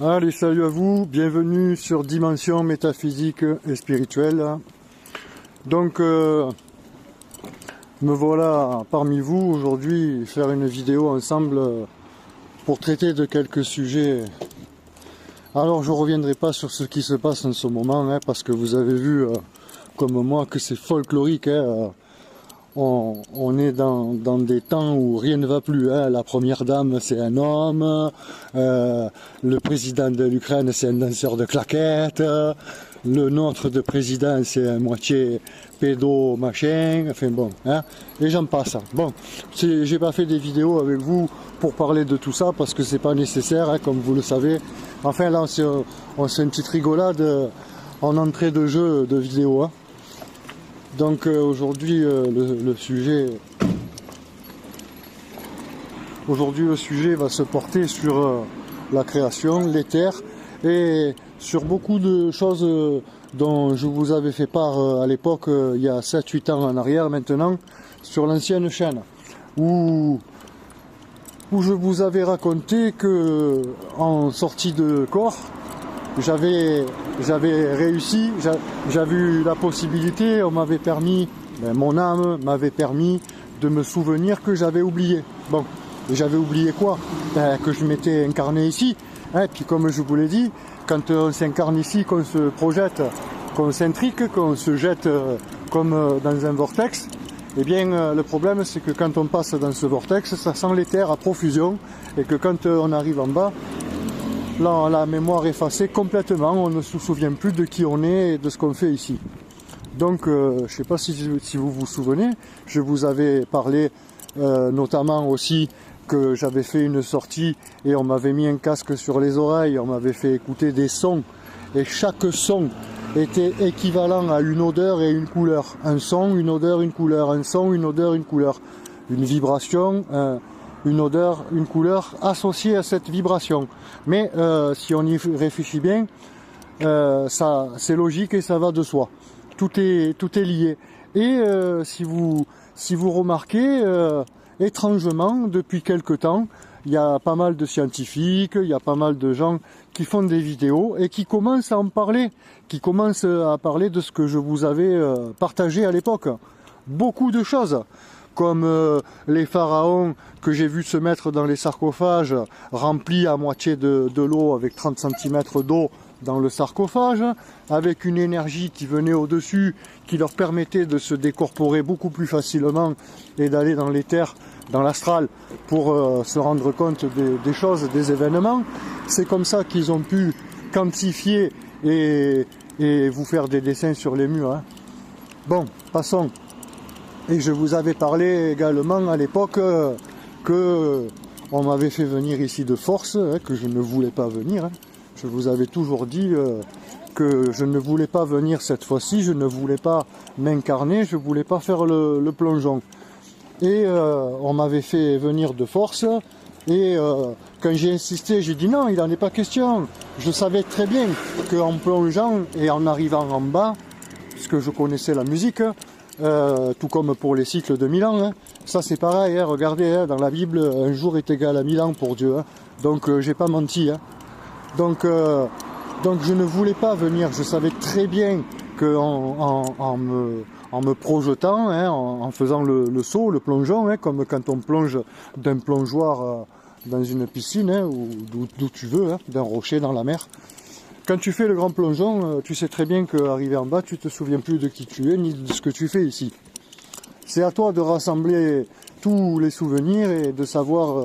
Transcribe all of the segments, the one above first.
Allez, salut à vous, bienvenue sur Dimension Métaphysique et Spirituelle. Donc, me voilà parmi vous aujourd'hui faire une vidéo ensemble pour traiter de quelques sujets. Alors, je ne reviendrai pas sur ce qui se passe en ce moment, parce que vous avez vu, comme moi, que c'est folklorique. On est dans des temps où rien ne va plus. La première dame, c'est un homme. Le président de l'Ukraine, c'est un danseur de claquettes. Le nôtre de président, c'est un moitié pédo, machin. Enfin bon, et j'en passe. Bon, j'ai pas fait des vidéos avec vous pour parler de tout ça parce que c'est pas nécessaire, comme vous le savez. Enfin là, on fait une petite rigolade en entrée de jeu de vidéo. Donc aujourd'hui le sujet va se porter sur la création, l'éther et sur beaucoup de choses dont je vous avais fait part à l'époque, il y a 7-8 ans en arrière maintenant, sur l'ancienne chaîne, où je vous avais raconté que en sortie de corps, j'avais réussi, j'avais eu la possibilité, on m'avait permis, mon âme m'avait permis de me souvenir que j'avais oublié. Bon, et j'avais oublié quoi? Que je m'étais incarné ici. Puis comme je vous l'ai dit, quand on s'incarne ici, qu'on se projette, qu'on s'intrique, qu'on se jette comme dans un vortex, eh bien le problème c'est que quand on passe dans ce vortex, ça sent l'éther à profusion, et que quand on arrive en bas, là, la mémoire effacée complètement, on ne se souvient plus de qui on est et de ce qu'on fait ici. Donc, je ne sais pas si vous vous souvenez, je vous avais parlé notamment aussi que j'avais fait une sortie et on m'avait mis un casque sur les oreilles, on m'avait fait écouter des sons et chaque son était équivalent à une odeur et une couleur. Un son, une odeur, une couleur, un son, une odeur, une couleur, une vibration, une odeur, une couleur associée à cette vibration. Mais si on y réfléchit bien, ça c'est logique et ça va de soi. Tout est lié. Et si vous remarquez, étrangement, depuis quelque temps, il y a pas mal de scientifiques, il y a pas mal de gens qui font des vidéos et qui commencent à en parler, qui commencent à parler de ce que je vous avais partagé à l'époque. Beaucoup de choses. Comme les pharaons que j'ai vus se mettre dans les sarcophages remplis à moitié de l'eau avec 30 cm d'eau dans le sarcophage, avec une énergie qui venait au-dessus, qui leur permettait de se décorporer beaucoup plus facilement et d'aller dans l'éther, dans l'astral, pour se rendre compte des choses, des événements. C'est comme ça qu'ils ont pu quantifier et vous faire des dessins sur les murs. Bon, passons. Et je vous avais parlé également à l'époque que on m'avait fait venir ici de force, que je ne voulais pas venir. Je vous avais toujours dit que je ne voulais pas venir cette fois-ci, je ne voulais pas m'incarner, je ne voulais pas faire le plongeon. Et on m'avait fait venir de force, et quand j'ai insisté, j'ai dit non, il n'en est pas question. Je savais très bien qu'en plongeant et en arrivant en bas, puisque je connaissais la musique, tout comme pour les cycles de 1000 ans, ça c'est pareil, regardez, dans la Bible, un jour est égal à 1000 ans pour Dieu, donc j'ai pas menti. Donc je ne voulais pas venir, je savais très bien qu'en me projetant, en faisant le saut, le plongeon, comme quand on plonge d'un plongeoir dans une piscine, ou d'où tu veux, d'un rocher dans la mer. Quand tu fais le grand plongeon, tu sais très bien qu'arrivé en bas, tu te souviens plus de qui tu es, ni de ce que tu fais ici. C'est à toi de rassembler tous les souvenirs et de savoir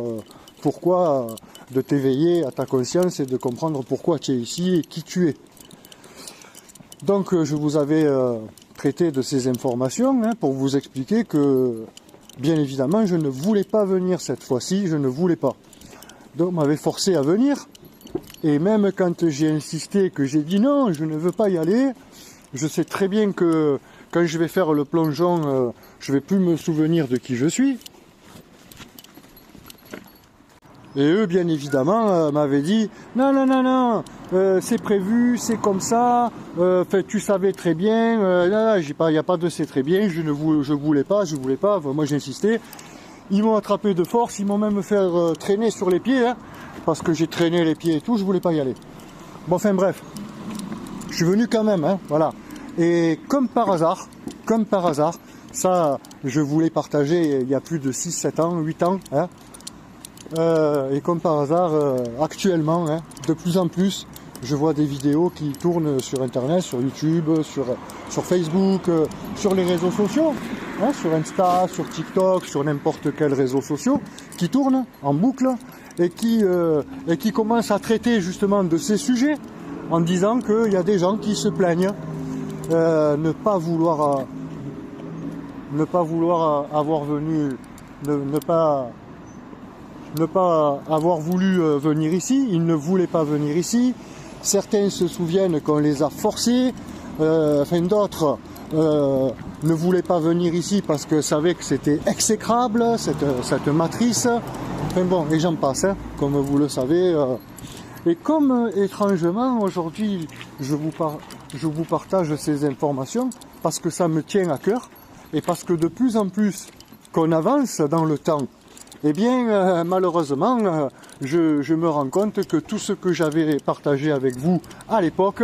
pourquoi, de t'éveiller à ta conscience et de comprendre pourquoi tu es ici et qui tu es. Donc je vous avais traité de ces informations pour vous expliquer que, bien évidemment, je ne voulais pas venir cette fois-ci, je ne voulais pas. Donc on m'avait forcé à venir. Et même quand j'ai insisté, que j'ai dit non, je ne veux pas y aller, je sais très bien que quand je vais faire le plongeon, je ne vais plus me souvenir de qui je suis. Et eux, bien évidemment, m'avaient dit non, non, non, non, c'est prévu, c'est comme ça, tu savais très bien, il n'y a pas de c'est très bien, je voulais pas, moi j'insistais. Ils m'ont attrapé de force, ils m'ont même fait traîner sur les pieds, hein, parce que j'ai traîné les pieds et tout, je voulais pas y aller. Bon, enfin bref, je suis venu quand même, hein, voilà. Et comme par hasard, ça, je voulais partager il y a plus de 6, 7 ans, 8 ans, hein, et comme par hasard, actuellement, hein, de plus en plus, je vois des vidéos qui tournent sur Internet, sur YouTube, sur Facebook, sur les réseaux sociaux, hein, sur Insta, sur TikTok, sur n'importe quel réseau social, qui tournent en boucle et qui commencent à traiter justement de ces sujets en disant qu'il y a des gens qui se plaignent ne pas vouloir avoir venu, ne pas avoir voulu venir ici, ils ne voulaient pas venir ici. Certains se souviennent qu'on les a forcés, enfin d'autres ne voulaient pas venir ici parce que savaient que c'était exécrable, cette matrice. Enfin bon, et j'en passe, hein, comme vous le savez. Et comme étrangement, aujourd'hui, je vous partage ces informations parce que ça me tient à cœur et parce que de plus en plus qu'on avance dans le temps, eh bien, malheureusement, je me rends compte que tout ce que j'avais partagé avec vous à l'époque,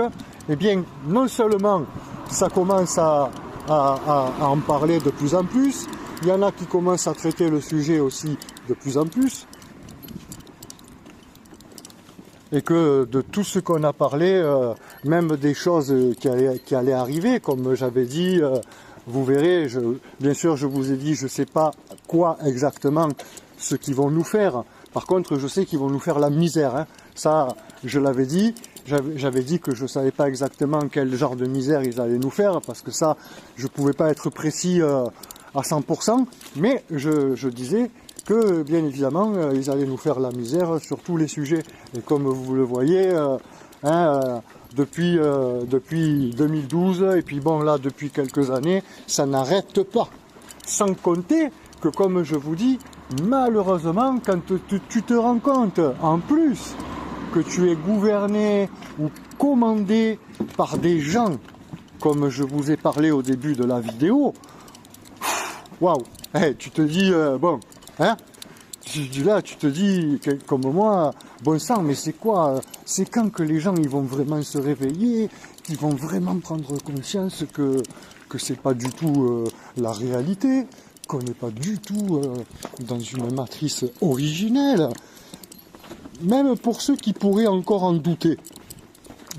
eh bien, non seulement ça commence à en parler de plus en plus, il y en a qui commencent à traiter le sujet aussi de plus en plus, et que de tout ce qu'on a parlé, même des choses qui allaient arriver, comme j'avais dit, vous verrez, bien sûr je vous ai dit, je ne sais pas quoi exactement ce qu'ils vont nous faire. Par contre, je sais qu'ils vont nous faire la misère, hein. Ça, je l'avais dit, j'avais dit que je ne savais pas exactement quel genre de misère ils allaient nous faire, parce que ça, je ne pouvais pas être précis à 100%, mais je disais que, bien évidemment, ils allaient nous faire la misère sur tous les sujets. Et comme vous le voyez, depuis 2012, et puis bon, là, depuis quelques années, ça n'arrête pas. Sans compter que, comme je vous dis, malheureusement, quand tu te rends compte, en plus, que tu es gouverné ou commandé par des gens, comme je vous ai parlé au début de la vidéo, waouh, hey, tu te dis, bon, hein, là, tu te dis, comme moi, bon sang, mais c'est quoi, c'est quand que les gens ils vont vraiment se réveiller, qu'ils vont vraiment prendre conscience que c'est pas du tout la réalité, qu'on n'est pas du tout dans une matrice originelle, même pour ceux qui pourraient encore en douter.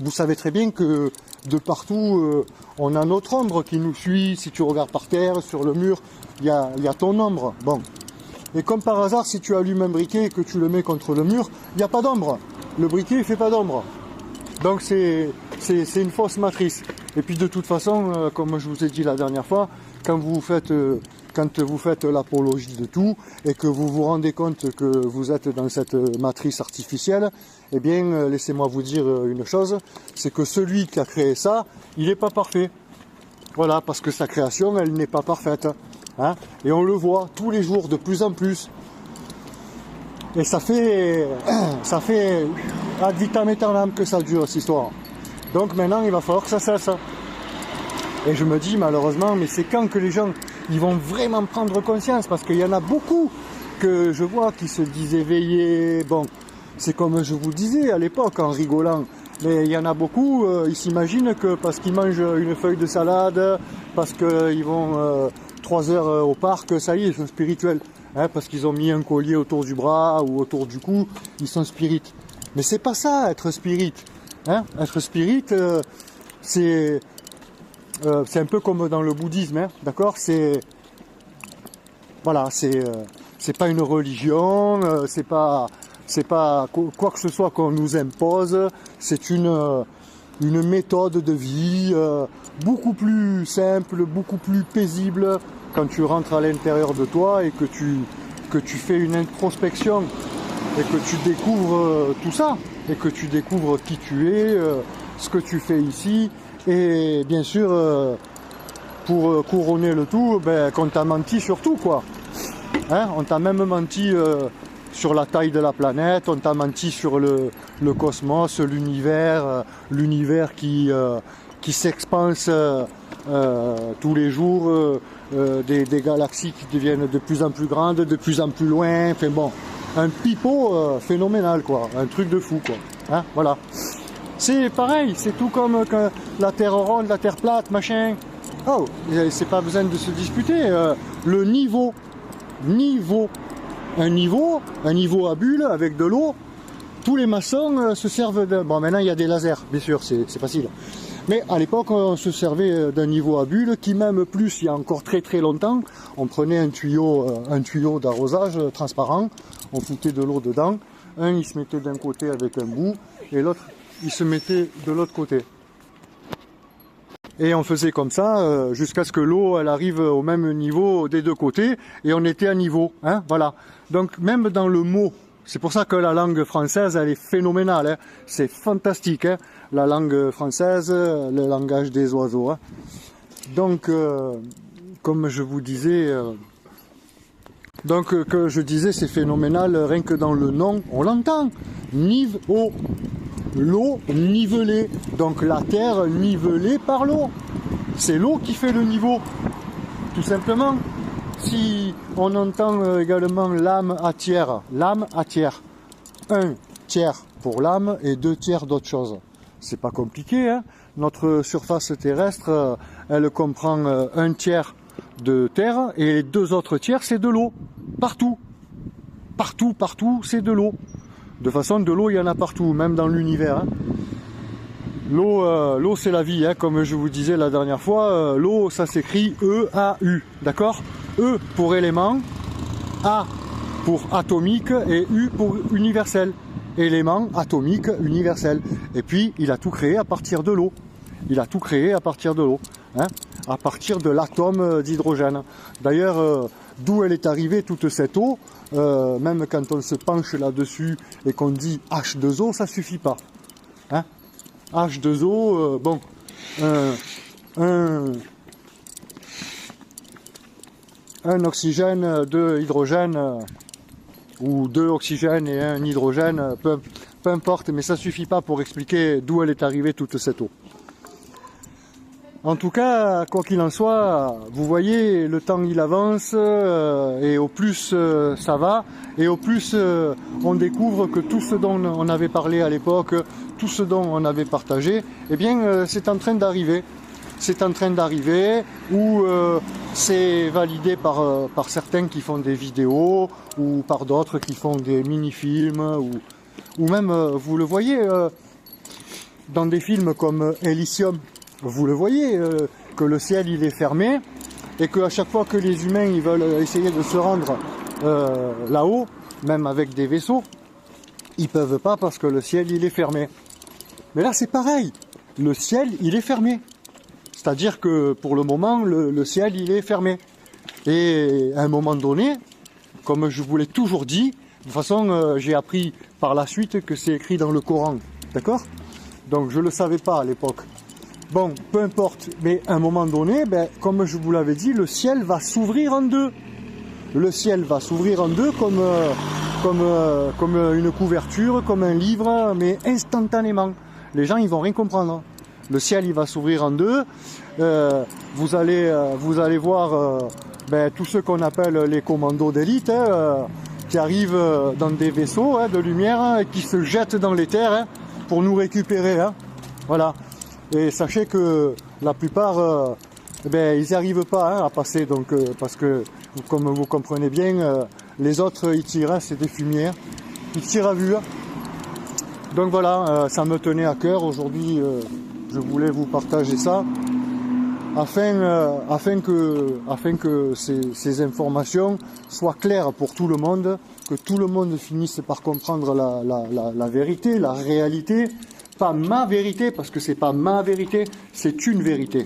Vous savez très bien que de partout, on a notre ombre qui nous suit. Si tu regardes par terre, sur le mur, il y a ton ombre. Bon. Et comme par hasard, si tu allumes un briquet et que tu le mets contre le mur, il n'y a pas d'ombre. Le briquet ne fait pas d'ombre. Donc c'est une fausse matrice. Et puis de toute façon, comme je vous ai dit la dernière fois, quand vous faites l'apologie de tout et que vous vous rendez compte que vous êtes dans cette matrice artificielle, eh bien, laissez-moi vous dire une chose, c'est que celui qui a créé ça, il n'est pas parfait. Voilà, parce que sa création, elle n'est pas parfaite. Hein, et on le voit tous les jours, de plus en plus. Et ça fait ad vitam aeternam que ça dure, cette histoire. Donc maintenant, il va falloir que ça cesse. Et je me dis, malheureusement, mais c'est quand que les gens ils vont vraiment prendre conscience, parce qu'il y en a beaucoup que je vois qui se disent éveillés. Bon, c'est comme je vous disais à l'époque en rigolant, mais il y en a beaucoup, ils s'imaginent que parce qu'ils mangent une feuille de salade, parce qu'ils vont 3 heures au parc, ça y est, ils sont spirituels. Hein, parce qu'ils ont mis un collier autour du bras ou autour du cou, ils sont spirites. Mais c'est pas ça, être spirit. Hein, être spirit, c'est un peu comme dans le bouddhisme, hein, d'accord? Voilà, c'est pas une religion, c'est pas quoi que ce soit qu'on nous impose. C'est une méthode de vie beaucoup plus simple, beaucoup plus paisible quand tu rentres à l'intérieur de toi et que tu fais une introspection et que tu découvres tout ça et que tu découvres qui tu es, ce que tu fais ici. Et bien sûr, pour couronner le tout, ben, qu'on t'a menti sur tout, quoi. Hein, on t'a même menti sur la taille de la planète, on t'a menti sur le cosmos, l'univers qui s'expanse tous les jours des galaxies qui deviennent de plus en plus grandes, de plus en plus loin, enfin bon, un pipeau phénoménal quoi, un truc de fou quoi, hein, voilà. C'est pareil, c'est tout comme que la Terre ronde, la Terre plate, machin. Oh, c'est pas besoin de se disputer. Le niveau, un niveau à bulles avec de l'eau. Tous les maçons se servent de... Bon, maintenant il y a des lasers, bien sûr, c'est facile. Mais à l'époque, on se servait d'un niveau à bulles qui, même plus, il y a encore très très longtemps, on prenait un tuyau d'arrosage transparent, on foutait de l'eau dedans. Un, il se mettait d'un côté avec un bout, et l'autre, il se mettait de l'autre côté. Et on faisait comme ça jusqu'à ce que l'eau elle arrive au même niveau des deux côtés et on était à niveau, hein, voilà. Donc même dans le mot, c'est pour ça que la langue française elle est phénoménale, hein, c'est fantastique, hein, la langue française, le langage des oiseaux. Hein. Donc comme je vous disais, c'est phénoménal, rien que dans le nom, on l'entend, niveau. L'eau nivelée, donc la terre nivelée par l'eau. C'est l'eau qui fait le niveau, tout simplement. Si on entend également l'âme à tiers, un tiers pour l'âme et 2 tiers d'autre chose. C'est pas compliqué, hein. Notre surface terrestre, elle comprend 1 tiers de terre et les 2 autres tiers c'est de l'eau. Partout, c'est de l'eau. De façon, de l'eau, il y en a partout, même dans l'univers. Hein. L'eau, c'est la vie, hein, comme je vous disais la dernière fois. L'eau, ça s'écrit E-A-U, d'accord? E pour élément, A pour atomique et U pour universel. Élément, atomique, universel. Et puis, il a tout créé à partir de l'eau. Hein, à partir de l'atome d'hydrogène. D'ailleurs, d'où elle est arrivée toute cette eau, même quand on se penche là-dessus et qu'on dit H2O, ça suffit pas. Hein, H2O, bon, un oxygène, 2 hydrogènes, ou 2 oxygènes et 1 hydrogène, peu importe, mais ça suffit pas pour expliquer d'où elle est arrivée toute cette eau. En tout cas, quoi qu'il en soit, vous voyez, le temps il avance et au plus ça va et au plus on découvre que tout ce dont on avait parlé à l'époque, tout ce dont on avait partagé, eh bien c'est en train d'arriver. C'est en train d'arriver ou c'est validé par certains qui font des vidéos ou par d'autres qui font des mini-films ou même, vous le voyez, dans des films comme Elysium. Vous le voyez, que le ciel il est fermé et qu'à chaque fois que les humains ils veulent essayer de se rendre là-haut, même avec des vaisseaux, ils peuvent pas parce que le ciel il est fermé. Mais là c'est pareil, le ciel il est fermé. C'est-à-dire que pour le moment le ciel il est fermé. Et à un moment donné, comme je vous l'ai toujours dit, de toute façon j'ai appris par la suite que c'est écrit dans le Coran, d'accord? Donc je le savais pas à l'époque. Bon, peu importe, mais à un moment donné, ben, comme je vous l'avais dit, le ciel va s'ouvrir en deux. Le ciel va s'ouvrir en deux comme une couverture, comme un livre, mais instantanément. Les gens, ils vont rien comprendre. Le ciel, il va s'ouvrir en deux. Vous allez voir tous ceux qu'on appelle les commandos d'élite, qui arrivent dans des vaisseaux de lumière et qui se jettent dans les terres pour nous récupérer. Voilà. Et sachez que la plupart, ils n'y arrivent pas à passer, donc parce que, comme vous comprenez bien, les autres ils tirent, c'est des fumières, ils tirent à vue. Donc voilà, ça me tenait à cœur aujourd'hui, je voulais vous partager ça, afin que ces informations soient claires pour tout le monde, que tout le monde finisse par comprendre la vérité, la réalité. Pas ma vérité, parce que c'est pas ma vérité, c'est une vérité.